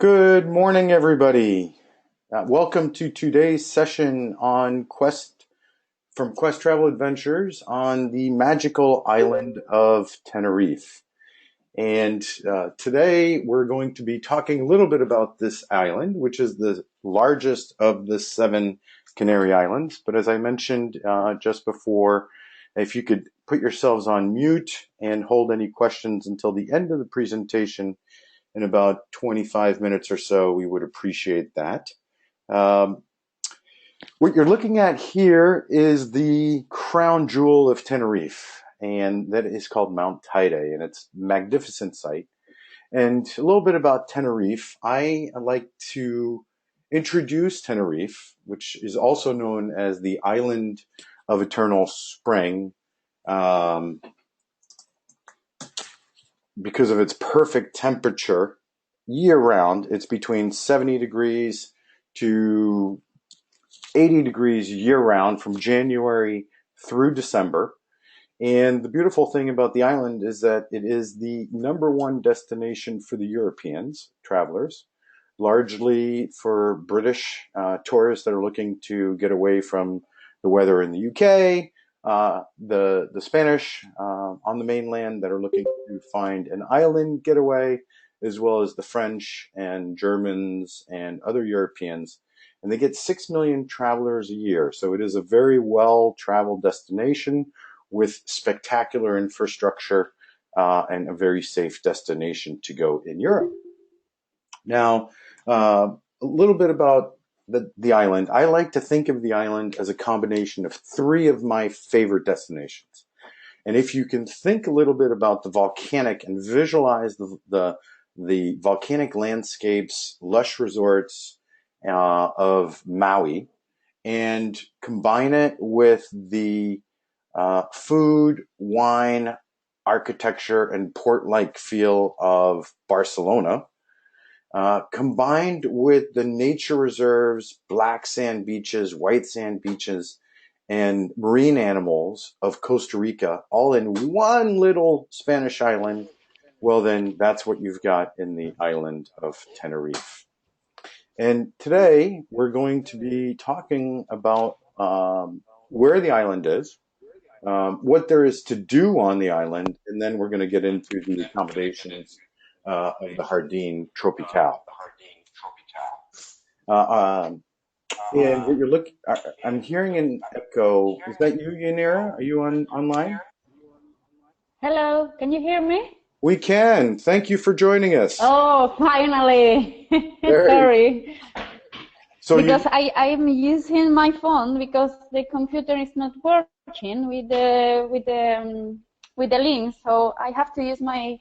Good morning, everybody. Welcome to today's session on Quest Travel Adventures on the magical island of Tenerife. And today we're going to be talking a little bit about this island, which is the largest of the seven Canary Islands. But as I mentioned just before, if you could put yourselves on mute and hold any questions until the end of the presentation, in about 25 minutes or so, we would appreciate that. Um, what you're looking at here is the crown jewel of Tenerife, and that is called Mount Teide, and it's a magnificent site. And a little bit about Tenerife. I like to introduce Tenerife, which is also known as the Island of Eternal Spring, um, because of its perfect temperature year round. It's between 70 degrees to 80 degrees year round from January through December. And the beautiful thing about the island is that it is the number one destination for the Europeans, travelers, largely for British tourists that are looking to get away from the weather in the UK, the Spanish on the mainland that are looking to find an island getaway, as well as the French and Germans and other Europeans. And they get 6 million travelers a year. So it is a very well-traveled destination with spectacular infrastructure and a very safe destination to go in Europe. Now, a little bit about the island. I like to think of the island as a combination of three of my favorite destinations. And if you can think a little bit about the volcanic and visualize the volcanic landscapes, lush resorts of Maui, and combine it with the food, wine, architecture, and port-like feel of Barcelona, combined with the nature reserves, black sand beaches, white sand beaches, and marine animals of Costa Rica, all in one little Spanish island, well, then that's what you've got in the island of Tenerife. And today we're going to be talking about where the island is, what there is to do on the island, and then we're going to get into the accommodations of the Jardín Tropical. Uh, um, and what you're looking, I'm hearing an echo. Is that you, Yanira? Are you online? Hello, can you hear me? We can. Thank you for joining us. Oh, finally. Very. Sorry. So Because you, I'm using my phone because the computer is not working with the link, so I have to use my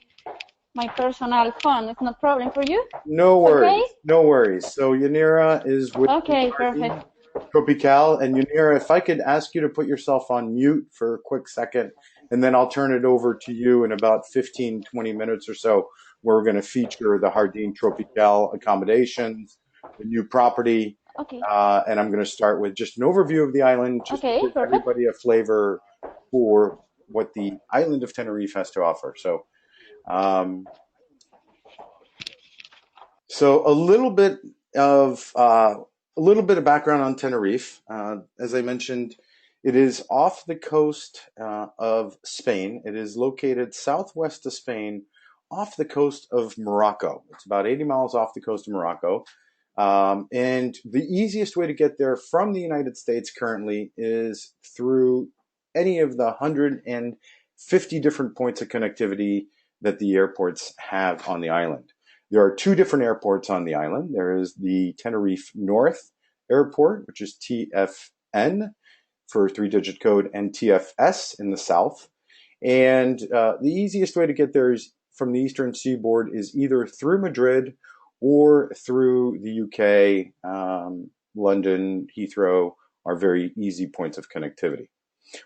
personal phone. It's not problem for you? no It's okay? worries, no worries. So Yanira is with the Okay, Jardín perfect. Tropical, and Yanira, if I could ask you to put yourself on mute for a quick second, and then I'll turn it over to you in about 15, 20 minutes or so, where we're going to feature the Jardín Tropical accommodations, the new property, Okay. and I'm going to start with just an overview of the island, just to Okay, give perfect. everybody a flavor for what the island of Tenerife has to offer. Um, so of a little bit of background on Tenerife. As I mentioned, it is off the coast of Spain. It is located southwest of Spain, off the coast of Morocco. It's about 80 miles off the coast of Morocco. And the easiest way to get there from the United States currently is through any of the 150 different points of connectivity that the airports have on the island. There are two different airports on the island. There is the Tenerife North Airport, which is TFN for three-digit code, and TFS in the south. And the easiest way to get there is from the eastern seaboard is either through Madrid or through the UK. London, Heathrow are very easy points of connectivity.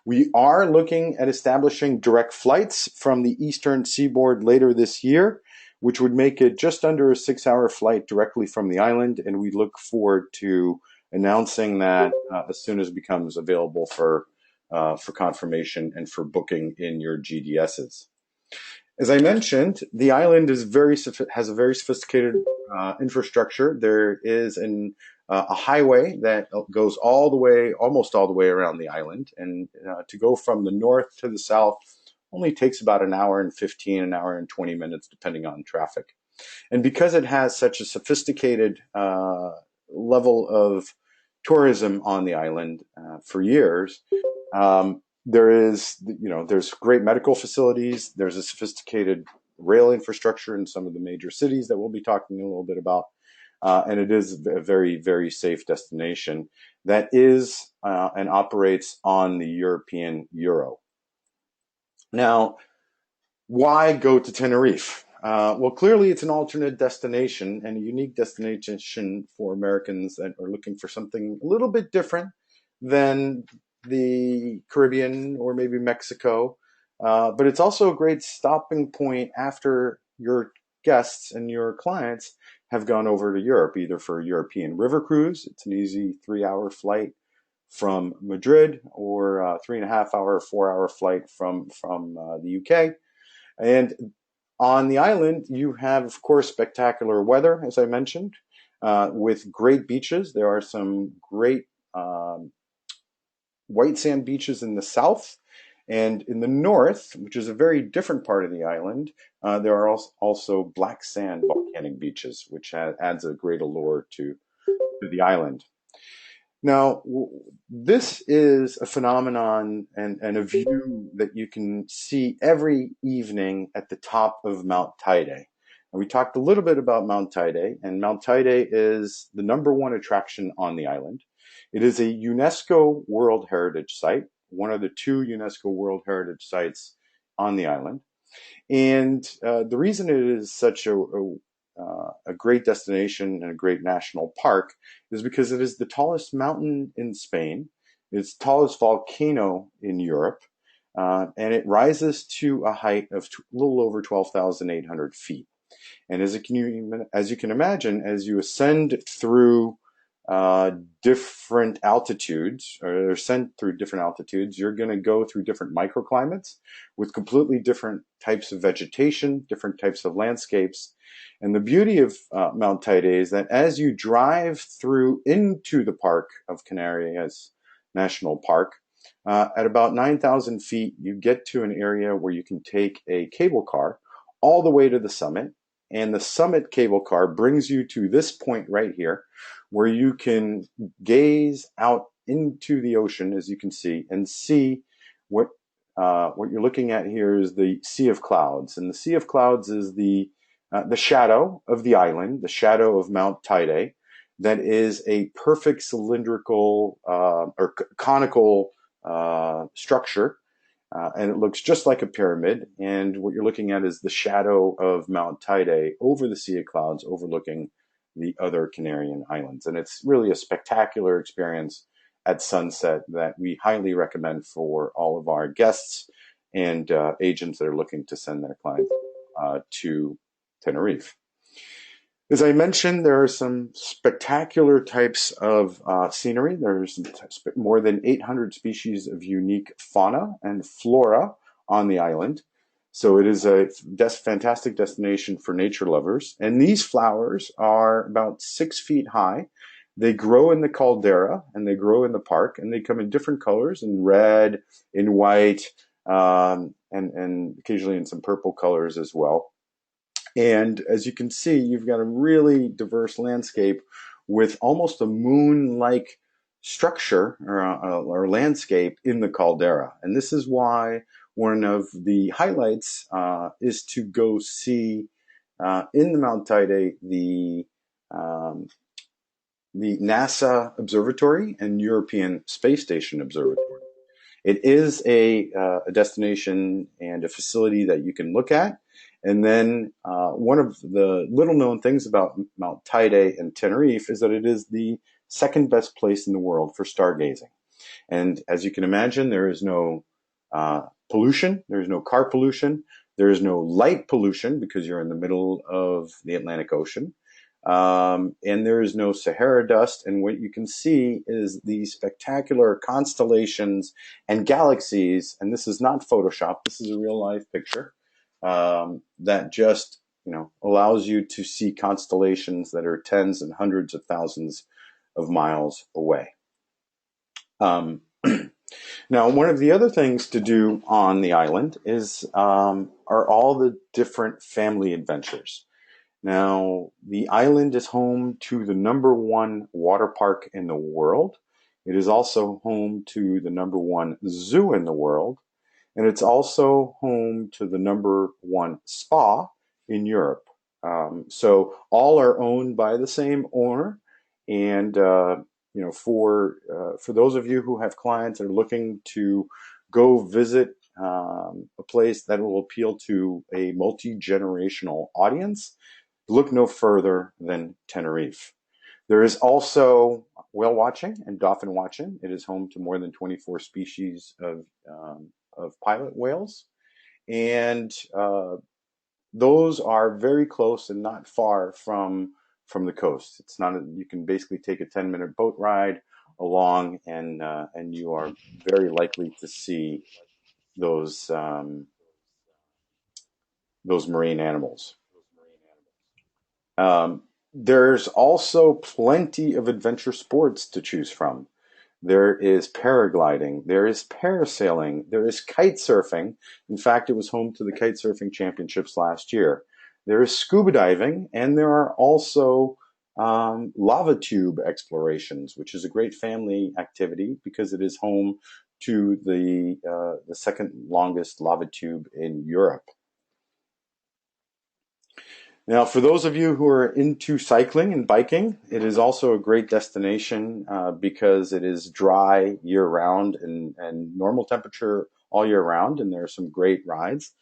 We are looking at establishing direct flights from the eastern seaboard later this year, which would make it just under a 6-hour flight directly from the island. And we look forward to announcing that as soon as it becomes available for confirmation and for booking in your GDSs. As I mentioned, the island is has a very sophisticated infrastructure. There is a highway that goes all the way, almost all the way around the island, and to go from the north to the south only takes about an hour and 15, an hour and 20 minutes, depending on traffic. And because it has such a sophisticated level of tourism on the island for years, there's great medical facilities. There's a sophisticated rail infrastructure in some of the major cities that we'll be talking a little bit about. And it is a very, very safe destination that is and operates on the European euro. Now, why go to Tenerife? Well, clearly it's an alternate destination and a unique destination for Americans that are looking for something a little bit different than the Caribbean or maybe Mexico. But it's also a great stopping point after your guests and your clients have gone over to Europe, either for a European river cruise. It's an easy 3-hour flight from Madrid, or a 3.5-hour, 4-hour flight from the UK. And on the island, you have, of course, spectacular weather, as I mentioned, with great beaches. There are some great white sand beaches in the south. And in the north, which is a very different part of the island, there are also black sand volcanic beaches, which adds a great allure to the island. Now, this is a phenomenon and a view that you can see every evening at the top of Mount Teide. And we talked a little bit about Mount Teide, and Mount Teide is the #1 attraction on the island. It is a UNESCO World Heritage Site, one of the 2 UNESCO World Heritage Sites on the island. And the reason it is such a great destination and a great national park is because it is the tallest mountain in Spain. It's the tallest volcano in Europe, and it rises to a height of a little over 12,800 feet. And as you can imagine, as you ascend through different altitudes, or ascend through different altitudes, you're going to go through different microclimates with completely different types of vegetation, different types of landscapes. And the beauty of Mount Teide is that as you drive through into the park of Canarias National Park, at about 9,000 feet, you get to an area where you can take a cable car all the way to the summit. And the summit cable car brings you to this point right here, where you can gaze out into the ocean, as you can see, and see what you're looking at here is the Sea of Clouds. And the Sea of Clouds is the shadow of the island, the shadow of Mount Teide, that is a perfect cylindrical or conical structure. And it looks just like a pyramid. And what you're looking at is the shadow of Mount Teide over the Sea of Clouds, overlooking the other Canarian islands. And it's really a spectacular experience at sunset that we highly recommend for all of our guests and agents that are looking to send their clients to Tenerife. As I mentioned, there are some spectacular types of scenery. There's more than 800 species of unique fauna and flora on the island. So it is a fantastic destination for nature lovers. And these flowers are about 6 feet high. They grow in the caldera and they grow in the park, and they come in different colors, in red, in white, and occasionally in some purple colors as well. And as you can see, you've got a really diverse landscape with almost a moon-like structure or landscape in the caldera. And this is why one of the highlights is to go see in the Mount Teide the NASA Observatory and European Space Station Observatory. It is a destination and a facility that you can look at. And then one of the little known things about Mount Teide and Tenerife is that it is the second best place in the world for stargazing. And as you can imagine, there is no pollution. There is no car pollution. There is no light pollution because you're in the middle of the Atlantic Ocean. And there is no Sahara dust. And what you can see is these spectacular constellations and galaxies. And this is not Photoshop. This is a real life picture. that just allows you to see constellations that are tens and hundreds of thousands of miles away. Now, one of the other things to do on the island are all the different family adventures. Now, the island is home to the #1 water park in the world. It is also home to the #1 zoo in the world. And it's also home to the #1 spa in Europe. So all are owned by the same owner. And, for those of you who have clients that are looking to go visit a place that will appeal to a multi-generational audience, look no further than Tenerife. There is also whale watching and dolphin watching. It is home to more than 24 species of pilot whales, and those are very close and not far from the coast. It's not you can basically take a 10-minute boat ride along, and you are very likely to see those marine animals. There's also plenty of adventure sports to choose from. There is paragliding, there is parasailing, there is kite surfing. In fact, it was home to the kite surfing championships last year. There is scuba diving, and there are also lava tube explorations, which is a great family activity because it is home to the second longest lava tube in Europe. Now, for those of you who are into cycling and biking, it is also a great destination because it is dry year-round and normal temperature all year round, and there are some great rides.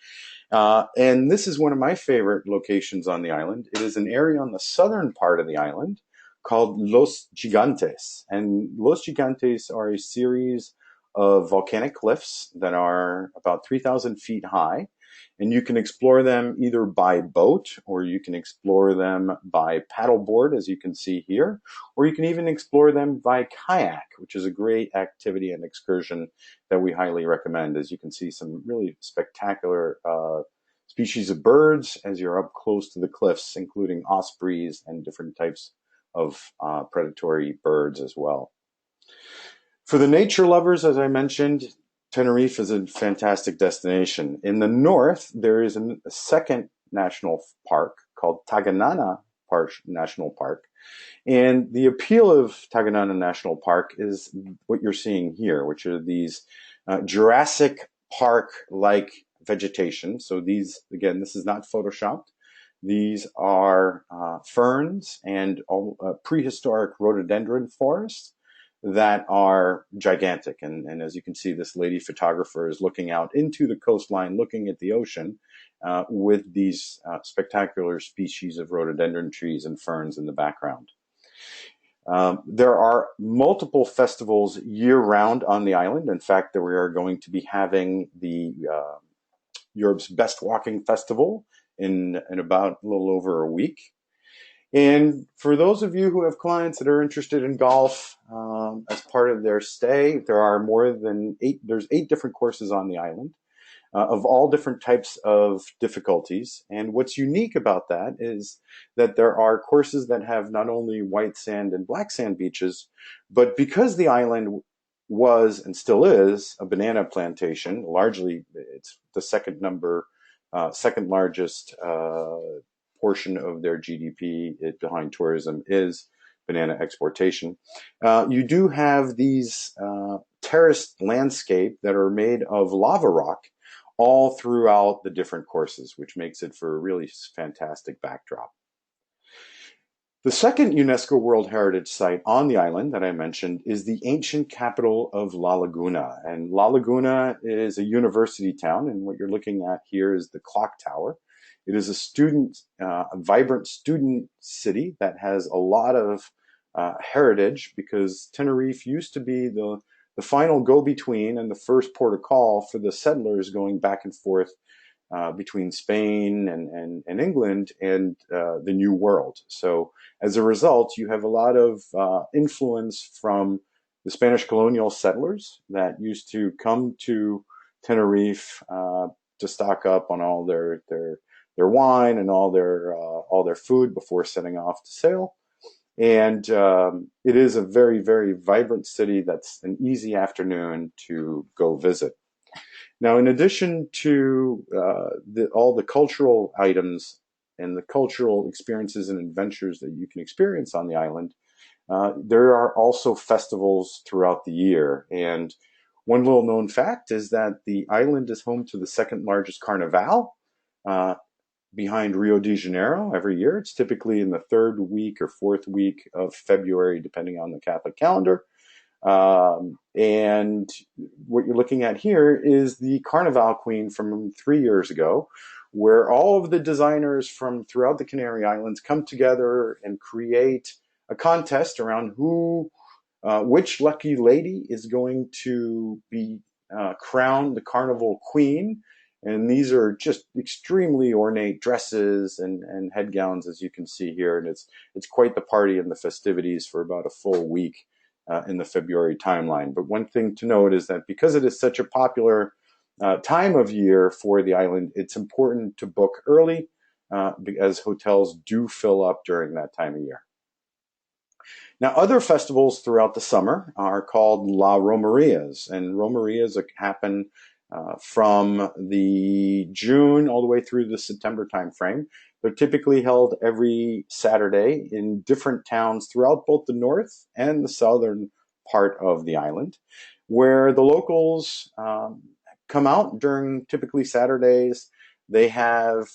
And this is one of my favorite locations on the island. It is an area on the southern part of the island called Los Gigantes. And Los Gigantes are a series of volcanic cliffs that are about 3,000 feet high. And you can explore them either by boat, or you can explore them by paddleboard, as you can see here, or you can even explore them by kayak, which is a great activity and excursion that we highly recommend. As you can see, some really spectacular species of birds as you're up close to the cliffs, including ospreys and different types of predatory birds as well. For the nature lovers, as I mentioned, Tenerife is a fantastic destination. In the north, there is a second national park called Taganana National Park. And the appeal of Taganana National Park is what you're seeing here, which are these Jurassic Park-like vegetation. So these, again, this is not photoshopped. These are ferns and prehistoric rhododendron forests that are gigantic. And as you can see, this lady photographer is looking out into the coastline, looking at the ocean with these spectacular species of rhododendron trees and ferns in the background. There are multiple festivals year-round on the island. In fact, we are going to be having the Europe's Best Walking Festival in about a little over a week. And for those of you who have clients that are interested in golf as part of their stay, there are there's 8 different courses on the island of all different types of difficulties. And what's unique about that is that there are courses that have not only white sand and black sand beaches, but because the island was and still is a banana plantation, largely it's the second largest portion of their GDP behind tourism is banana exportation. You do have these terraced landscape that are made of lava rock all throughout the different courses, which makes it for a really fantastic backdrop. The second UNESCO World Heritage Site on the island that I mentioned is the ancient capital of La Laguna. And La Laguna is a university town, and what you're looking at here is the clock tower. It is a vibrant student city that has a lot of heritage, because Tenerife used to be the final go-between and the first port of call for the settlers going back and forth between Spain and England and the New World. So as a result, you have a lot of influence from the Spanish colonial settlers that used to come to Tenerife to stock up on all their wine and all their food before setting off to sail. And it is a very, very vibrant city that's an easy afternoon to go visit. Now, in addition to all the cultural items and the cultural experiences and adventures that you can experience on the island, there are also festivals throughout the year. And one little known fact is that the island is home to the second largest carnival, uh, behind Rio de Janeiro every year. It's typically in the third week or fourth week of February, depending on the Catholic calendar. And what you're looking at here is the Carnival Queen from 3 years ago, where all of the designers from throughout the Canary Islands come together and create a contest around which lucky lady is going to be crowned the Carnival Queen. And these are just extremely ornate dresses and head gowns, as you can see here. And it's quite the party and the festivities for about a full week in the February timeline. But one thing to note is that because it is such a popular time of year for the island, it's important to book early as hotels do fill up during that time of year. Now, other festivals throughout the summer are called La Romerias, and Romerias happen from the June all the way through the September timeframe. They're typically held every Saturday in different towns throughout both the north and the southern part of the island, where the locals come out during typically Saturdays. They have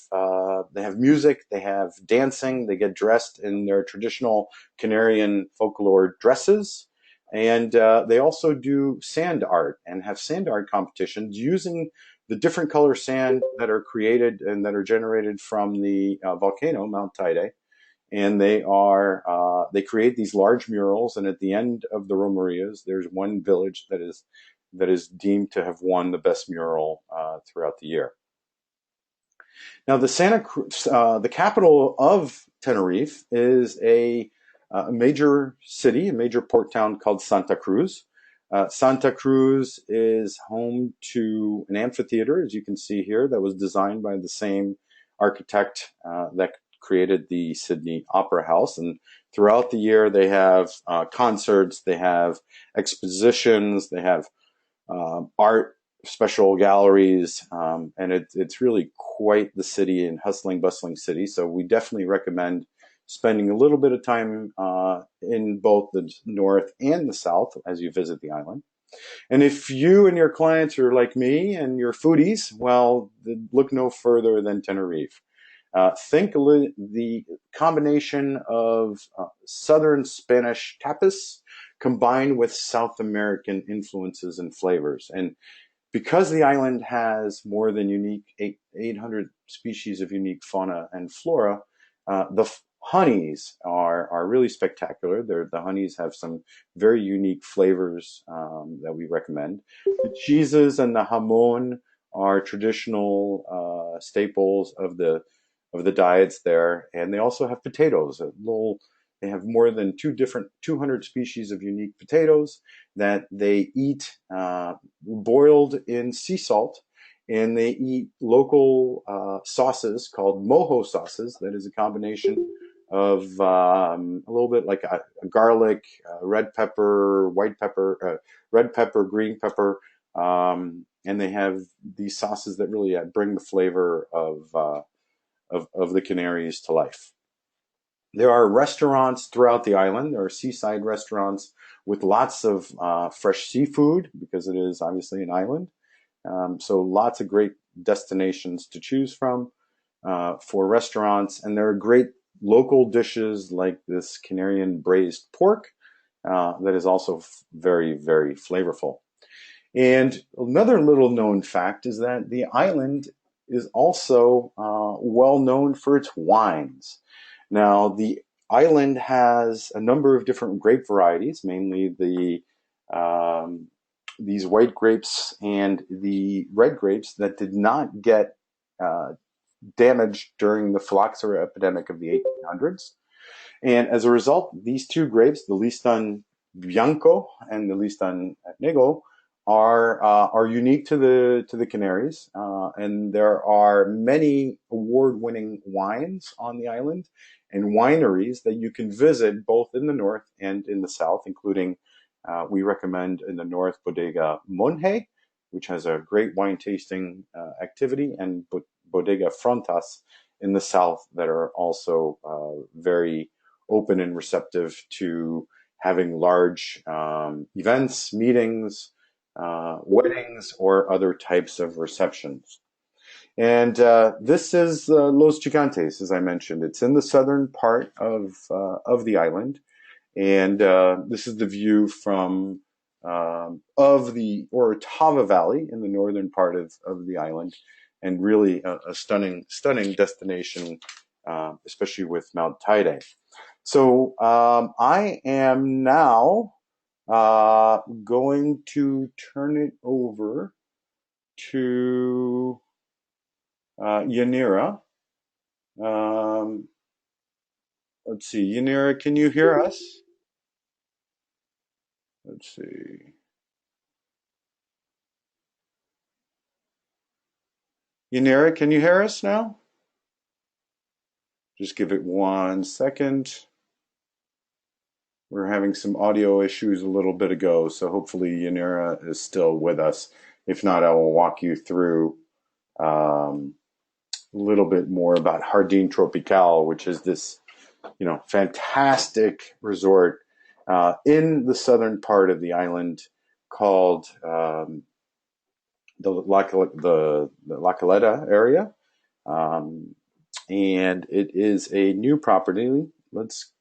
music, they have dancing, they get dressed in their traditional Canarian folklore dresses, and they also do sand art and have sand art competitions using the different color sand that are created and that are generated from the volcano, Mount Teide. And they create these large murals, and at the end of the Romerias, there's one village that is deemed to have won the best mural throughout the year. Now, the capital of Tenerife, is a major city, a major port town called Santa Cruz. Santa Cruz is home to an amphitheater, as you can see here, that was designed by the same architect that created the Sydney Opera House. And throughout the year, they have concerts, they have expositions, they have art, special galleries, and it's really quite the city and hustling, bustling city. So we definitely recommend spending a little bit of time in both the north and the south as you visit the island. And if you and your clients are like me and you're foodies, well, look no further than Tenerife. Think the combination of Southern Spanish tapas combined with South American influences and flavors. And because the island has more than 800 species of unique fauna and flora, the honeys are really spectacular. The honeys have some very unique flavors that we recommend. The cheeses and the jamon are traditional staples of the diets there, and they also have potatoes. They have more than 200 species of unique potatoes that they eat boiled in sea salt, and they eat local sauces called mojo sauces. That is a combination of a little bit like a garlic, red pepper, white pepper, red pepper, green pepper, and they have these sauces that really bring the flavor of the Canaries to life. There are restaurants throughout the island. There are seaside restaurants with lots of fresh seafood because it is obviously an island. So lots of great destinations to choose from for restaurants. And there are great local dishes like this Canarian braised pork that is also very, very flavorful. And another little known fact is that the island is also well known for its wines. Now, the island has a number of different grape varieties, mainly these white grapes and the red grapes that did not get damaged during the phylloxera epidemic of the 1800s. And as a result, these two grapes, the Listan Bianco and the Listan Negro, are unique to the Canaries, and there are many award-winning wines on the island and wineries that you can visit both in the north and in the south, including we recommend in the north Bodega Monje, which has a great wine tasting activity, and Bodega Frontas in the south that are also very open and receptive to having large events, meetings, weddings, or other types of receptions. And this is Los Gigantes, as I mentioned. It's in the southern part of the island, and this is the view from of the Orotava Valley in the northern part of the island, and really a stunning destination, especially with Mount Teide. So I am now going to turn it over to Yanira. Let's see, Yanira, can you hear us? Let's see. Yanira, can you hear us now? Just give it 1 second. We're having some audio issues a little bit ago, so hopefully Yanira is still with us. If not, I will walk you through a little bit more about Jardín Tropical, which is this, fantastic resort in the southern part of the island called the La Caleta area, and it is a new property. Let's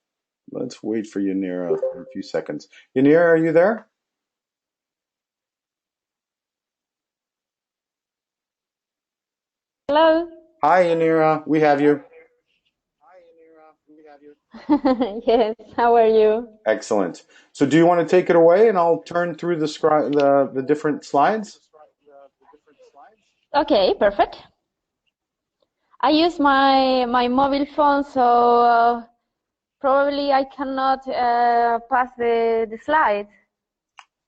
wait for Yanira for a few seconds. Yanira, are you there? Hello. Hi, Yanira. We have you. Yes, how are you? Excellent. So do you want to take it away and I'll turn through the different slides? Okay, perfect. I use my mobile phone, so probably I cannot pass the slides.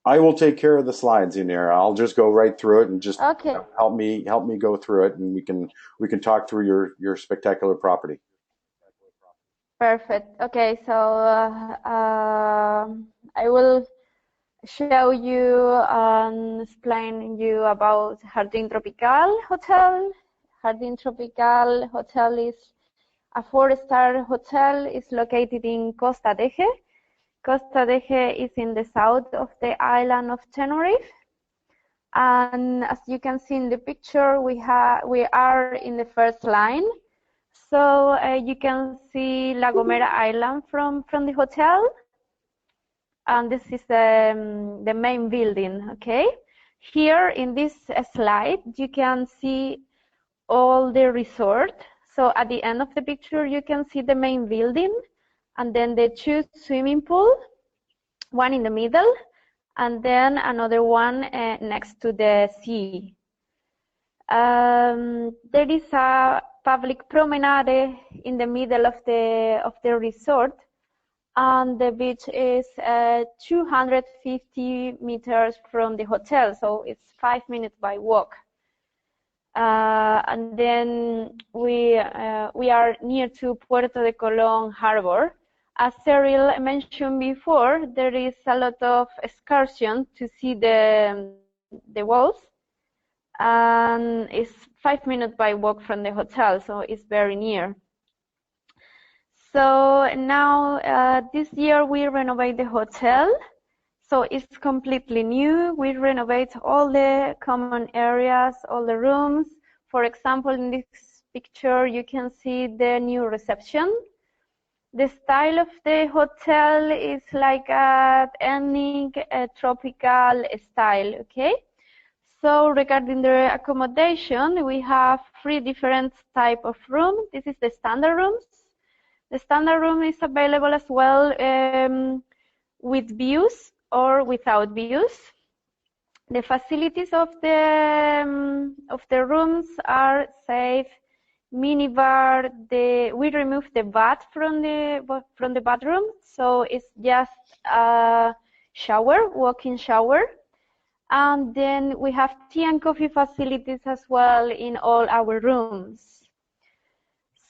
I will take care of the slides, Yanira. I'll just go right through it and just Okay. help me go through it, and we can talk through your spectacular property. Perfect. Okay, so I will show you and explain you about Jardín Tropical Hotel. Jardín Tropical Hotel is a 4-star hotel. It's located in Costa Adeje. Costa Adeje is in the south of the island of Tenerife. And as you can see in the picture, we are in the first line. So you can see La Gomera Island from the hotel. And this is the main building, okay? Here in this slide, you can see all the resort. So at the end of the picture, you can see the main building, and then the 2 swimming pool, one in the middle, and then another one next to the sea. There is a public promenade in the middle of the resort, and the beach is 250 meters from the hotel, so it's 5 minutes by walk. And then we are near to Puerto de Colón harbor. As Cyril mentioned before, there is a lot of excursion to see the walls, and it's 5 minutes by walk from the hotel, so it's very near. So now this year we renovate the hotel, so it's completely new. We renovate all the common areas, all the rooms. For example, in this picture you can see the new reception. The style of the hotel is like an ethnic tropical style, okay? So regarding the accommodation, we have 3 different type of room. This is the standard rooms. The standard room is available as well with views or without views. The facilities of the rooms are safe, minibar. We remove the bath from the bathroom, so it's just a shower, walk-in shower. And then we have tea and coffee facilities as well in all our rooms.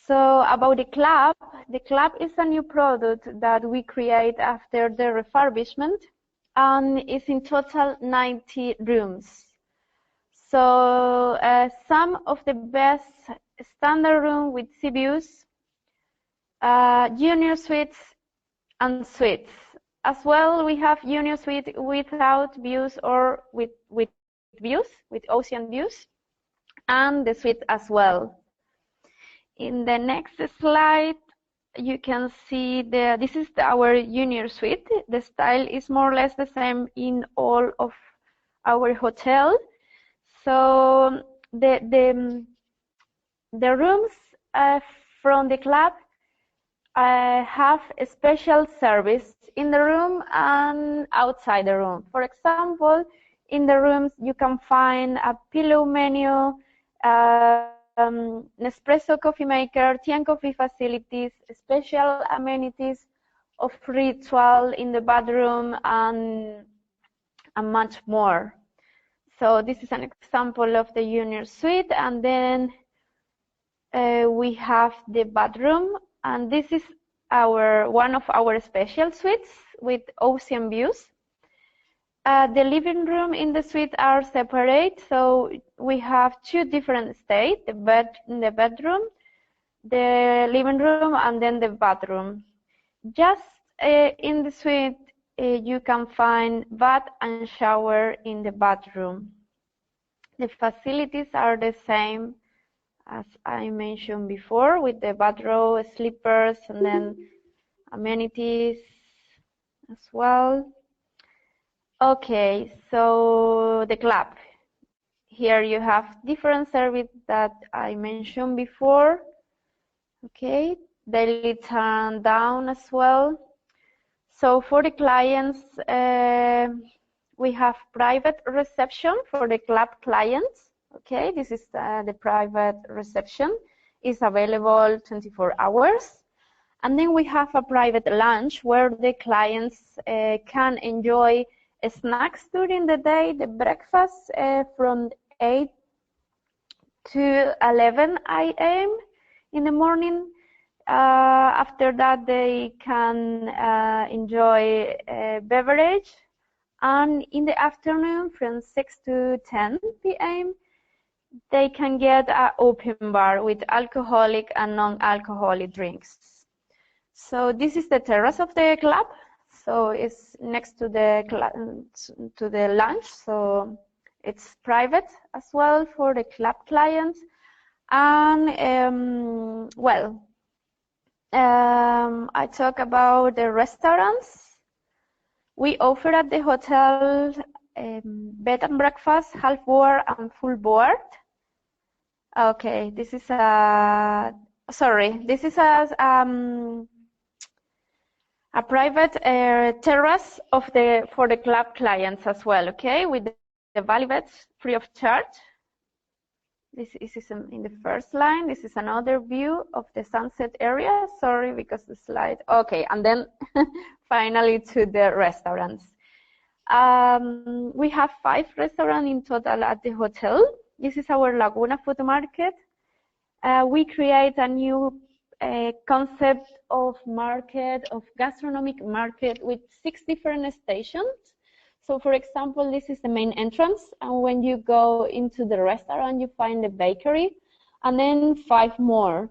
So about the club is a new product that we create after the refurbishment, and it's in total 90 rooms. So some of the best standard room with sea views, junior suites, and suites. As well, we have junior suite without views or with views, with ocean views, and the suite as well. In the next slide, you can see this is our junior suite. The style is more or less the same in all of our hotel. So the rooms from the club have a special service in the room and outside the room. For example, in the rooms you can find a pillow menu, Nespresso coffee maker, tea and coffee facilities, special amenities of ritual in the bathroom, and much more. So this is an example of the junior suite, and then we have the bathroom, and this is one of our special suites with ocean views. The living room in the suite are separate, so we have two different states, the bedroom, the living room, and then the bathroom. Just in the suite, you can find bath and shower in the bathroom. The facilities are the same as I mentioned before, with the bathrobe, slippers, and then amenities as well. Okay, so the club. Here you have different services that I mentioned before. Okay, daily turn down as well. So for the clients, we have private reception for the club clients. Okay, this is the private reception. It's available 24 hours. And then we have a private lunch where the clients can enjoy snacks during the day, the breakfast from 8 to 11 a.m. in the morning. After that, they can enjoy a beverage. And in the afternoon, from 6 to 10 p.m., they can get an open bar with alcoholic and non-alcoholic drinks. So this is the terrace of the club. So it's next to the lunch. So it's private as well for the club clients. And I talk about the restaurants. We offer at the hotel bed and breakfast, half board and full board. Okay, this is a private terrace for the club clients as well. Okay, with the valley beds free of charge. This is in the first line. This is another view of the sunset area. Sorry, because the slide. Okay, and then finally to the restaurants. We have 5 restaurants in total at the hotel. This is our Laguna Food Market. We create a new concept of gastronomic market with 6 different stations. So for example, this is the main entrance, and when you go into the restaurant, you find the bakery, and then 5 more.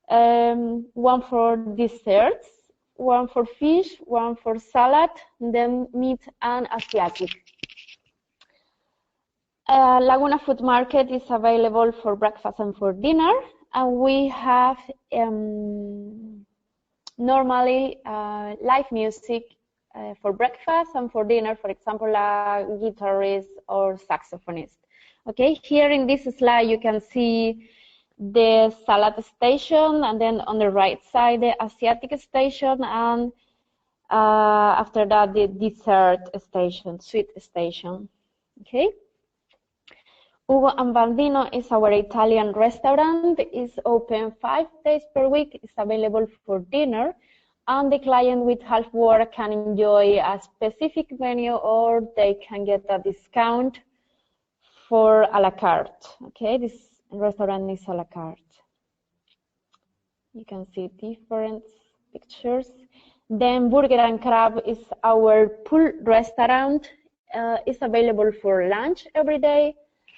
One for desserts, one for fish, one for salad, and then meat and Asiatic. Laguna Food Market is available for breakfast and for dinner, and we have normally live music for breakfast and for dinner, for example, a guitarist or saxophonist. Okay, here in this slide you can see the salad station, and then on the right side the Asiatic station, and after that the dessert station, sweet station. Okay. Ugo and Bambino is our Italian restaurant. It's open 5 days per week. It's available for dinner. and the client with half work can enjoy a specific menu, or they can get a discount for a la carte. Okay, this restaurant is a la carte. You can see different pictures. Then Burger and Crab is our pool restaurant. It's available for lunch every day.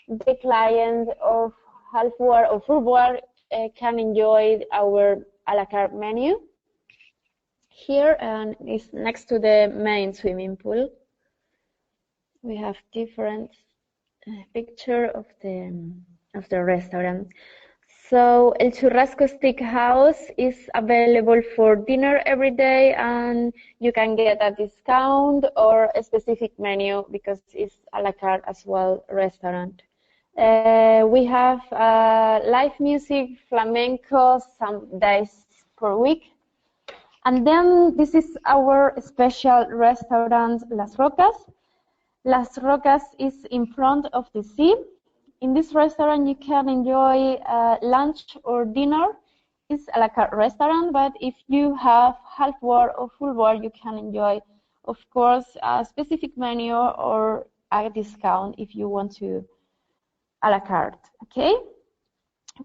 The client of half hour or full hour can enjoy our a la carte menu here, and it's next to the main swimming pool. We have different picture of the restaurant. So El Churrasco Steakhouse is available for dinner every day, and you can get a discount or a specific menu because it's a la carte as well restaurant. We have live music, flamenco, some days per week. And then this is our special restaurant, Las Rocas. Las Rocas is in front of the sea. In this restaurant, you can enjoy lunch or dinner. It's a la carte restaurant, but if you have half board or full board, you can enjoy, of course, a specific menu or a discount if you want to a la carte. Okay?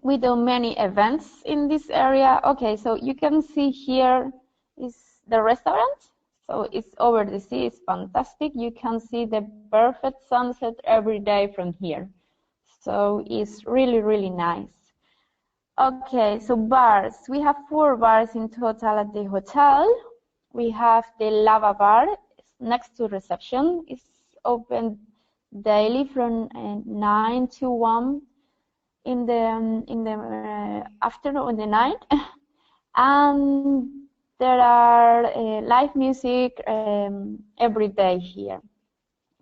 We do many events in this area. Okay, so you can see here is the restaurant. So it's over the sea. It's fantastic. You can see the perfect sunset every day from here. So it's really, really nice. Okay, so bars. We have 4 bars in total at the hotel. We have the Lava Bar next to reception. It's open daily from 9 to 1 in the afternoon, in the night. And there are live music every day here.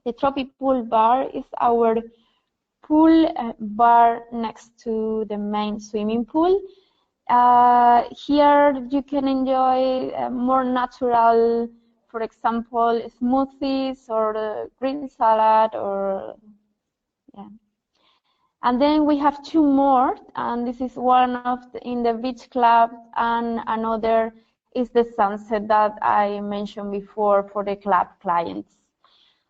The Tropic Pool Bar is our pool bar next to the main swimming pool. Here you can enjoy more natural, for example, smoothies or green salad or yeah. And then we have 2 more, and this is one of in the beach club, and another is the sunset that I mentioned before for the club clients.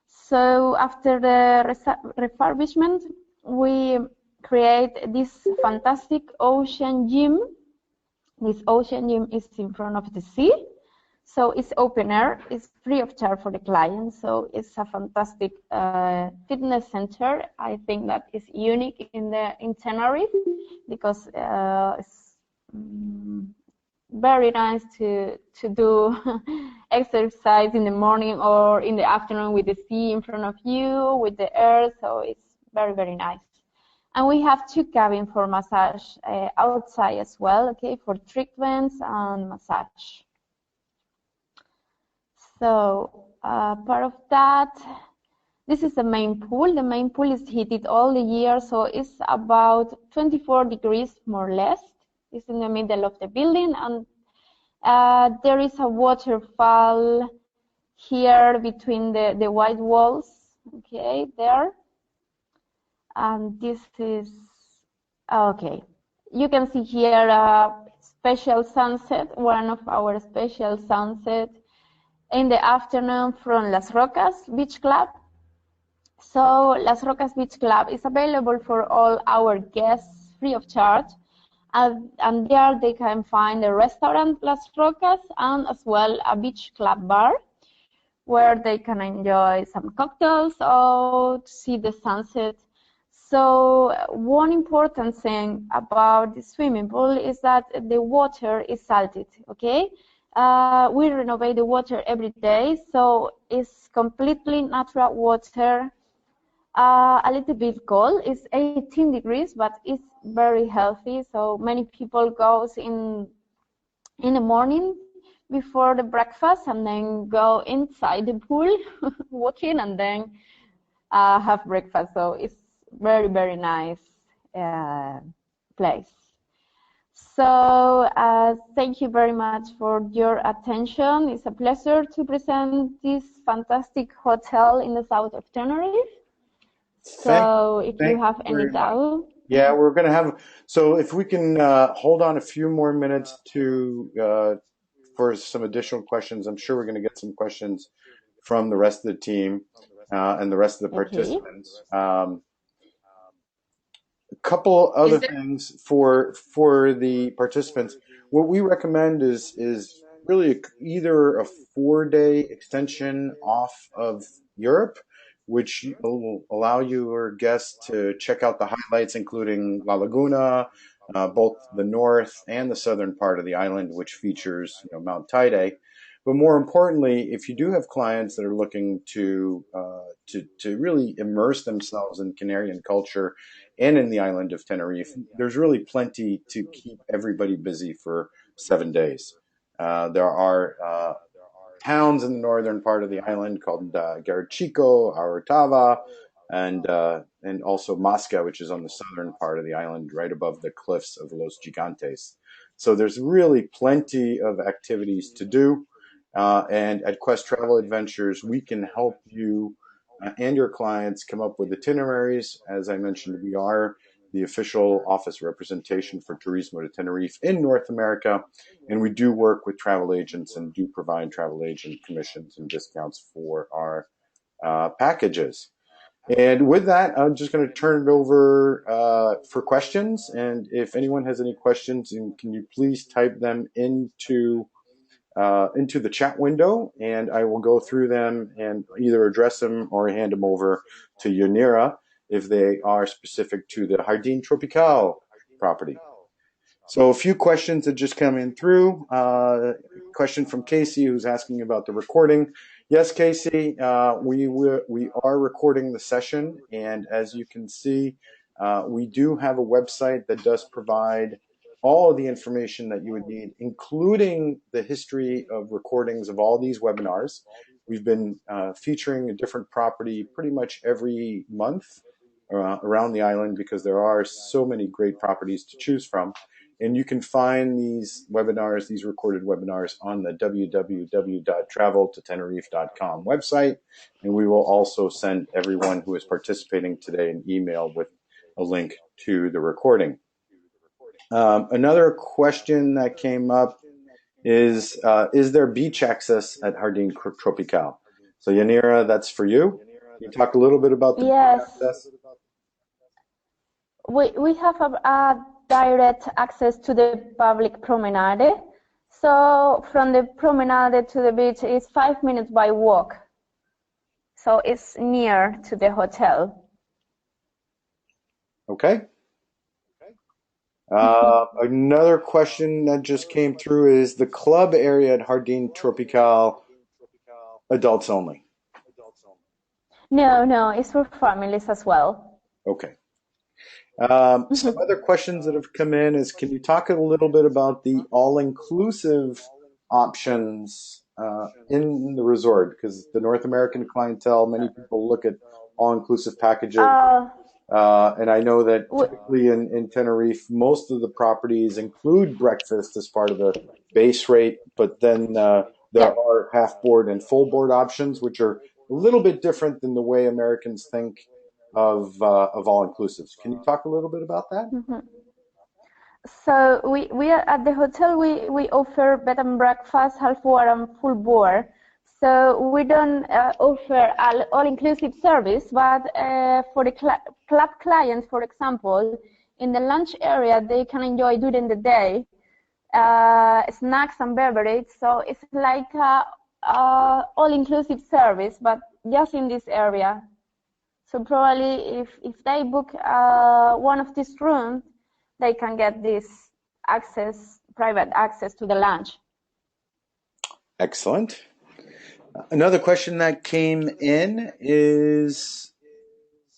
So after the refurbishment, we create this fantastic ocean gym. This ocean gym is in front of the sea. So it's open air, it's free of charge for the client. So it's a fantastic fitness center. I think that is unique in Tenerife because it's very nice to do exercise in the morning or in the afternoon with the sea in front of you, with the air. So it's very, very nice. And we have 2 cabins for massage outside as well, okay, for treatments and massage. So part of that, this is the main pool. The main pool is heated all the year, so it's about 24 degrees more or less. It's in the middle of the building, and there is a waterfall here between the white walls, okay, there. And this is, okay. You can see here a special sunset, one of our special sunsets in the afternoon from Las Rocas Beach Club. So Las Rocas Beach Club is available for all our guests free of charge. And there they can find a restaurant, Las Rocas, and as well a beach club bar where they can enjoy some cocktails or see the sunset. So one important thing about the swimming pool is that the water is salted, okay? We renovate the water every day, so it's completely natural water. A little bit cold, it's 18 degrees, but it's very healthy. So many people go in the morning before the breakfast and then go inside the pool walking and then have breakfast. So it's very, very nice place. So thank you very much for your attention. It's a pleasure to present this fantastic hotel in the south of Tenerife. So if you have any doubt. Yeah, we're going to have, so if we can hold on a few more minutes to for some additional questions. I'm sure we're going to get some questions from the rest of the team and the rest of the Okay. participants. A couple other things for the participants. What we recommend is really either a 4-day extension off of Europe, which will allow your guests to check out the highlights, including La Laguna, both the north and the southern part of the island, which features Mount Teide. But more importantly, if you do have clients that are looking to really immerse themselves in Canarian culture and in the island of Tenerife, there's really plenty to keep everybody busy for 7 days. There are towns in the northern part of the island called Garachico, Arotava, and also Masca, which is on the southern part of the island, right above the cliffs of Los Gigantes. So there's really plenty of activities to do. And at Quest Travel Adventures, we can help you and your clients come up with itineraries. As I mentioned, we are the official office representation for Turismo de Tenerife in North America, and we do work with travel agents and do provide travel agent commissions and discounts for our packages. And with that, I'm just going to turn it over for questions. And if anyone has any questions, can you please type them into the chat window, and I will go through them and either address them or hand them over to Yanira if they are specific to the Jardín Tropical property. So a few questions that just come in through. Question from Casey, who's asking about the recording. Yes, Casey, we are recording the session, and as you can see, we do have a website that does provide all of the information that you would need, including the history of recordings of all these webinars. We've been featuring a different property pretty much every month around the island because there are so many great properties to choose from. And you can find these webinars, these recorded webinars, on the www.traveltotenerife.com website. And we will also send everyone who is participating today an email with a link to the recording. Another question that came up is there beach access at Jardín Tropical? So Yanira, that's for you. Can you talk a little bit about the beach access? We have a direct access to the public promenade. So from the promenade to the beach is 5 minutes by walk. So it's near to the hotel. Okay. Another question that just came through is the club area at Jardín Tropical adults only? No, it's for families as well. Okay. Some other questions that have come in is, can you talk a little bit about the all-inclusive options in the resort? Because the North American clientele, many people look at all-inclusive packages. And I know that typically in Tenerife, most of the properties include breakfast as part of the base rate, but then there are half-board and full-board options, which are a little bit different than the way Americans think of all-inclusives. Can you talk a little bit about that? So we are at the hotel, we offer bed and breakfast, half-board and full board. So we don't offer all-inclusive service, but for the club clients, for example, in the lunch area, they can enjoy during the day snacks and beverages. So it's like all-inclusive service, but just in this area. So probably if they book one of these rooms, they can get this access, private access to the lunch. Excellent. Another question that came in is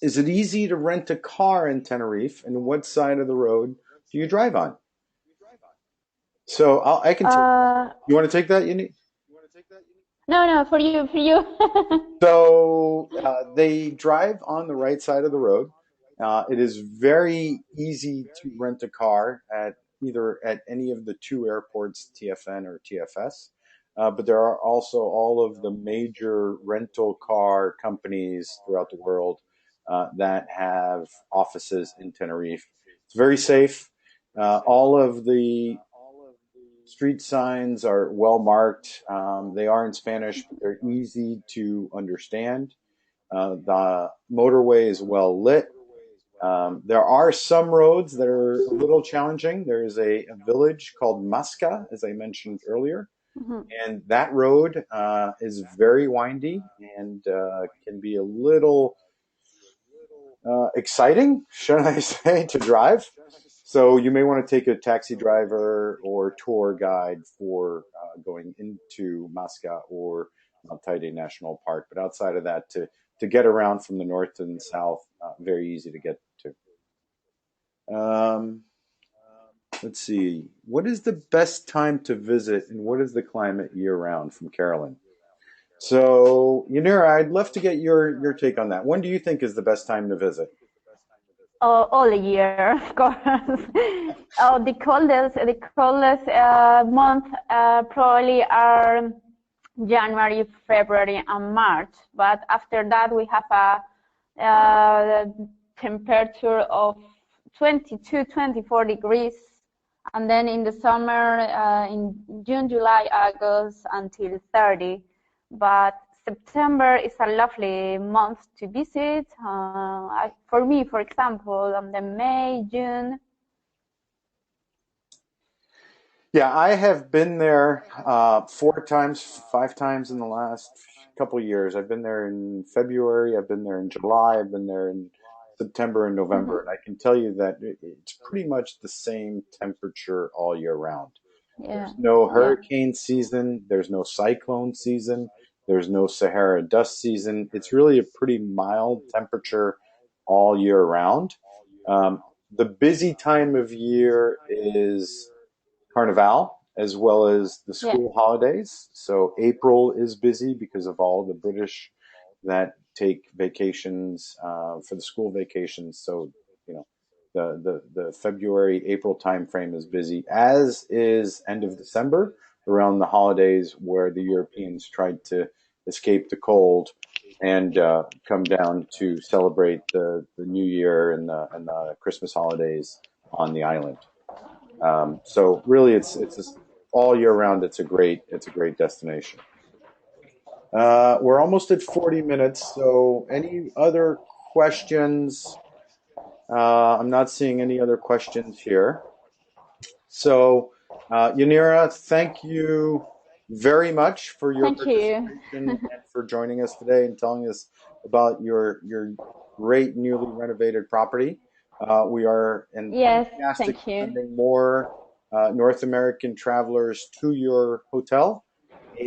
it easy to rent a car in Tenerife, and what side of the road do you drive on? So I can you want to take that, Yuni? No, for you. So they drive on the right side of the road. It is very easy to rent a car at any of the two airports, TFN or TFS. But there are also all of the major rental car companies throughout the world that have offices in Tenerife. It's very safe. All of the Street signs are well marked. They are in Spanish, but they're easy to understand. The motorway is well lit. There are some roads that are a little challenging. There is a village called Masca, as I mentioned earlier, Mhm. and that road is very windy and can be a little exciting, should I say, to drive. So you may want to take a taxi driver or tour guide for going into Masca or Taide National Park. But outside of that, to get around from the north and south, very easy to get to. Let's see. What is the best time to visit, and what is the climate year round? From Carolyn. So, Yanira, I'd love to get your take on that. When do you think is the best time to visit? All year, of course. The coldest month probably are January, February, and March. But after that, we have a temperature of 22, 24 degrees. And then in the summer, in June, July, August, until 30. But September is a lovely month to visit. For me, for example, on the May, June. Yeah, I have been there 4 times, 5 times in the last couple of years. I've been there in February, I've been there in July, I've been there in September and November, Mhm. and I can tell you that it's pretty much the same temperature all year round. Yeah, There's no yeah, hurricane season, there's no cyclone season, there's no Sahara dust season. It's really a pretty mild temperature all year round. The busy time of year is Carnival as well as the yeah, school holidays. So April is busy because of all the British that take vacations for the school vacations. So you know the February April timeframe is busy, as is end of December around the holidays where the Europeans tried to escape the cold and come down to celebrate the New Year and the Christmas holidays on the island. So really, it's just all year round. It's a great destination. We're almost at 40 minutes. So any other questions? I'm not seeing any other questions here. So, Yanira, thank you very much for your thank you. participation and for joining us today and telling us about your great newly renovated property. We are Yes, enthusiastic thank you. sending more North American travelers to your hotel.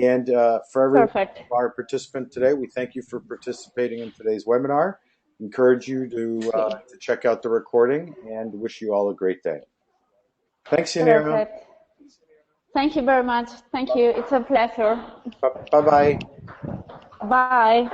And for every Perfect. our participant today, we thank you for participating in today's webinar. Encourage you Okay, to check out the recording and wish you all a great day. Thanks, Yanira. perfect. Thank you very much. Thank you. It's a pleasure. Bye bye. Bye.